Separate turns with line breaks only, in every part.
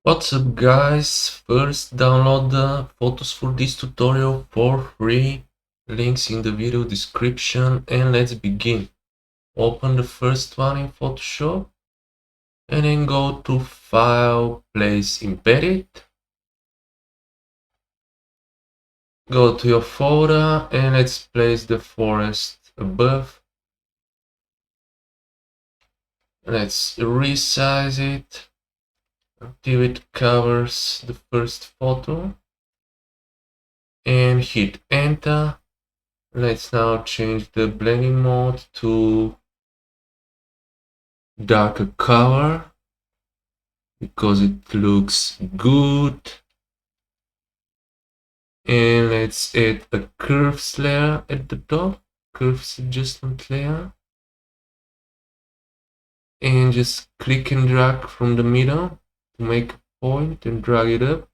What's up guys? First download the photos for this tutorial for free, links in the video description, and let's begin. Open the first one in Photoshop and then go to File, Place Embedded. Go to your folder and let's place the forest above. Let's resize it until it covers the first photo and hit enter. Let's now change the blending mode to darker color because it looks good. And let's add a curves layer at the top, curves adjustment layer. And just click and drag from the middle to make a point and drag it up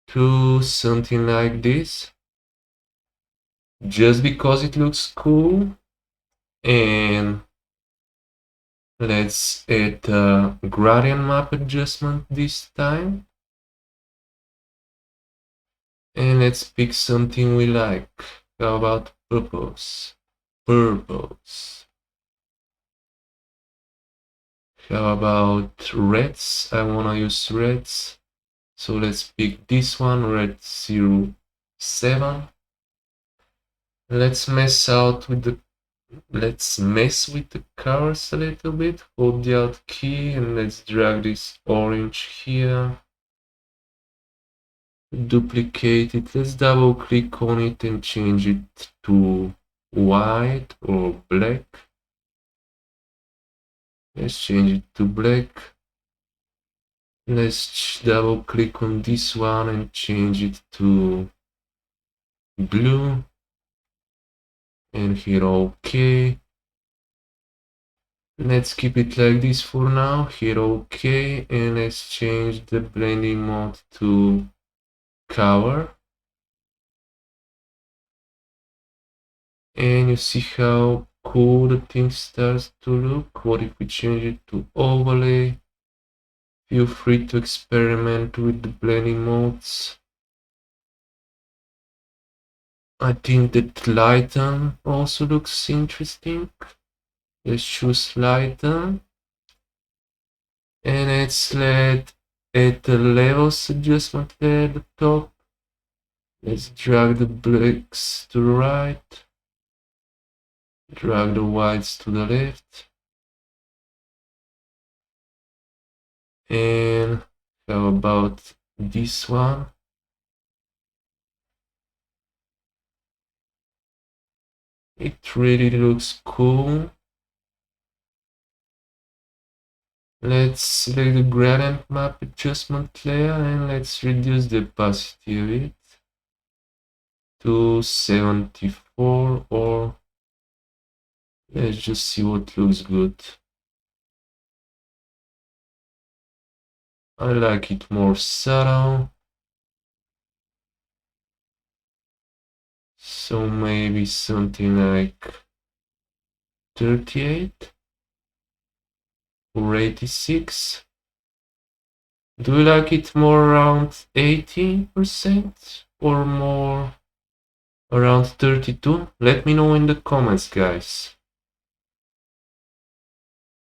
to something like this. Just because it looks cool. And let's add a gradient map adjustment this time. And let's pick something we like. How about purples? Purples. How about reds? I wanna use reds. So let's pick this one, red 07. Let's mess with the colors a little bit. Hold the Alt key and let's drag this orange here. Duplicate it. Let's double click on it and change it to white or black. Let's change it to black. Let's double click on this one and change it to blue and hit OK. Let's keep it like this for now. Hit OK and let's change the blending mode to color. And you see how cool the thing starts to look. What if we change it to overlay? Feel free to experiment with the blending modes. I think that lighten also looks interesting. Let's choose lighten. And let's add the levels adjustment there at the top. Let's drag the blacks to the right. Drag the whites to the left. And how about this one? It really looks cool. Let's select the gradient map adjustment layer and let's reduce the opacity of it to 74, or let's just see what looks good. I like it more subtle. So maybe something like 38 or 86. Do you like it more around 80% or more around 32? Let me know in the comments, guys.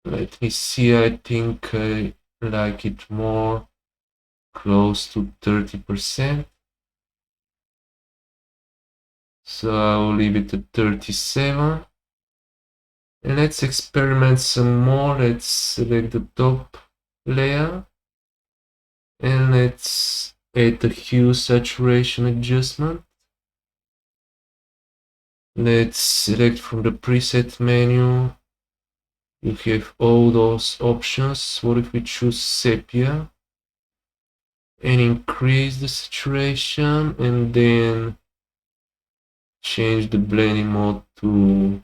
Let me see, I think I like it more close to 30%. So I'll leave it at 37. And let's experiment some more. Let's select the top layer. And let's add the hue saturation adjustment. Let's select from the preset menu. You have all those options. What if we choose sepia and increase the saturation and then change the blending mode to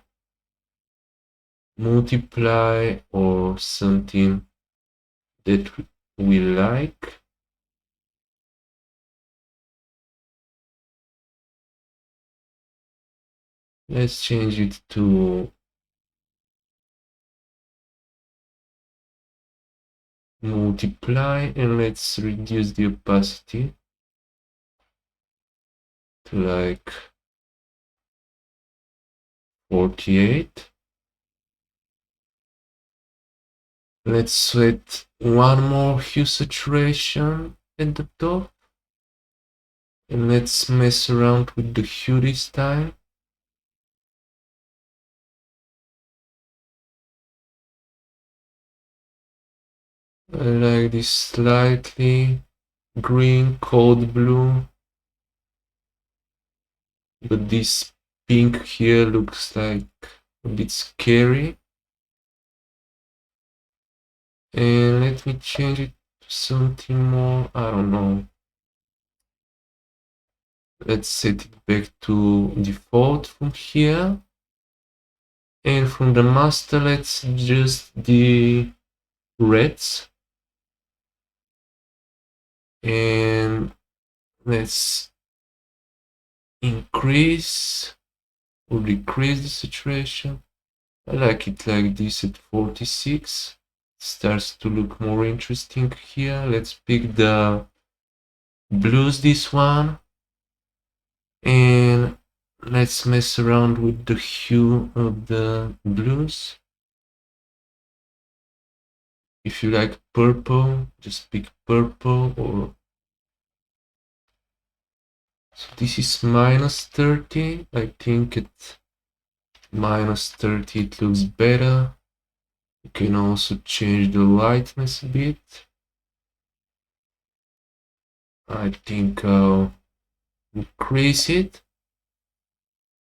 multiply or something that we like. Let's change it to multiply, and let's reduce the opacity to like 48. Let's set one more hue saturation at the top, and let's mess around with the hue this time. I like this slightly green, cold blue, but this pink here looks like a bit scary. And let me change it to something more, I don't know. Let's set it back to default from here. And from the master, let's adjust the reds. And let's increase or decrease the saturation. I like it like this at 46. It starts to look more interesting here. Let's pick the blues, this one. And let's mess around with the hue of the blues. If you like purple, just pick purple. Or so this is minus 30. I think at minus 30 it looks better. You can also change the lightness a bit. I think I'll increase it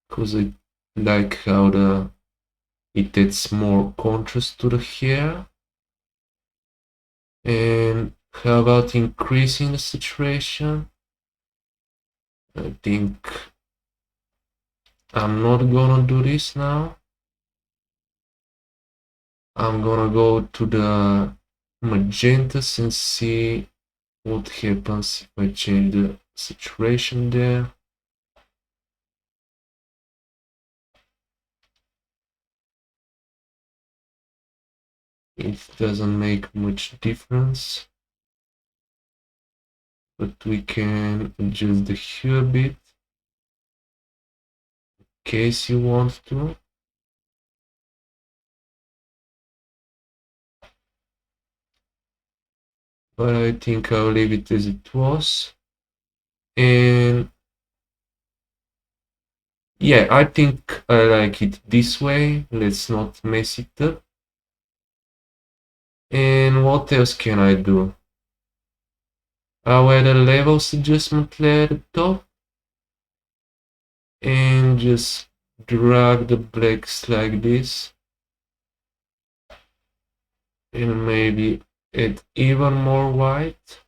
because I like how it adds more contrast to the hair. And how about increasing the saturation? I think I'm not gonna do this now. I'm gonna go to the magentas and see what happens if I change the saturation there. It doesn't make much difference, but we can adjust the hue a bit in case you want to. But I think I'll leave it as it was. And yeah, I think I like it this way. Let's not mess it up. And what else can I do? I'll add a levels adjustment layer at the top and just drag the blacks like this, and maybe add even more white,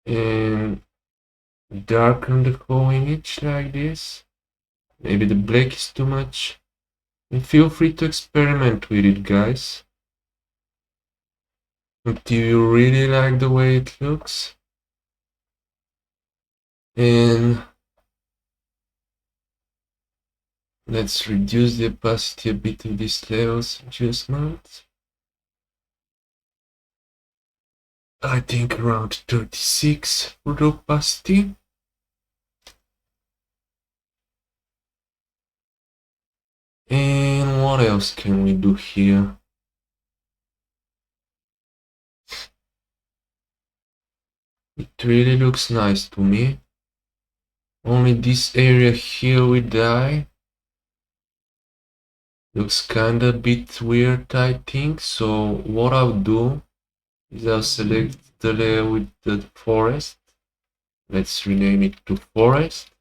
and darken the whole image like this. Maybe the black is too much, and feel free to experiment with it, guys, until you really like the way it looks. And let's reduce the opacity a bit in this levels adjustment. I think around 36 for the opacity. And what else can we do here? It really looks nice to me. Only this area here with the eye looks kinda bit weird, I think. So what I'll do is I'll select the layer with the forest. Let's rename it to forest.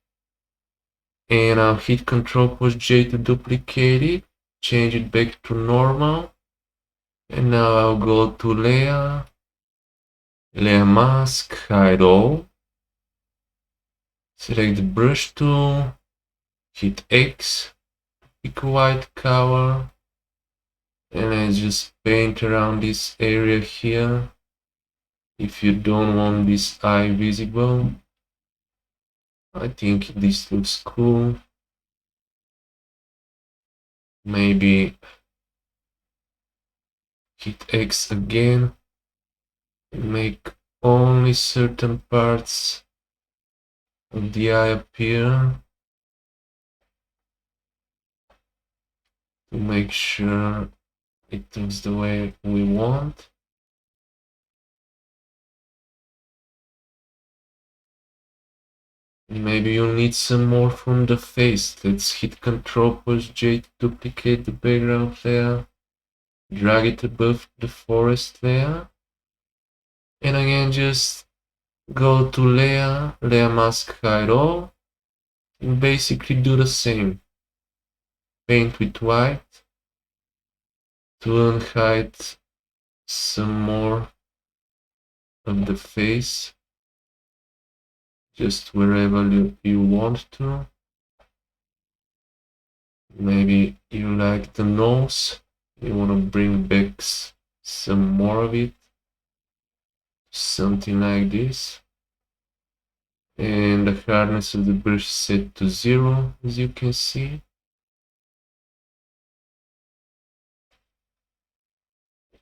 And I'll hit Ctrl+J to duplicate it, change it back to normal. And now I'll go to layer, layer mask, hide all. Select the brush tool, hit X, pick a white color, and I just paint around this area here. If you don't want this eye visible, I think this looks cool. Maybe hit X again, make only certain parts of the eye appear to make sure it looks the way we want. Maybe you'll need some more from the face. Let's hit Ctrl plus J to duplicate the background layer, drag it above the forest layer, and again just go to layer, layer mask, hide all, and basically do the same. Paint with white to unhide some more of the face, just wherever you want to. Maybe you like the nose, you want to bring back some more of it, something like this. And the hardness of the brush set to 0, as you can see.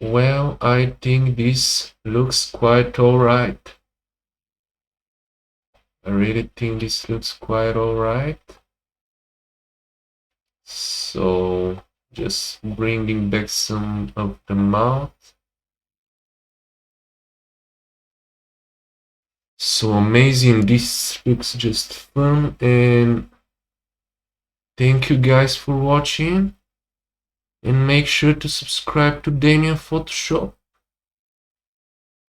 Well, I think this looks quite alright. I really think this looks quite alright. So, just bringing back some of the mouth. So amazing, this looks just fun, and thank you guys for watching, and make sure to subscribe to Damien Photoshop.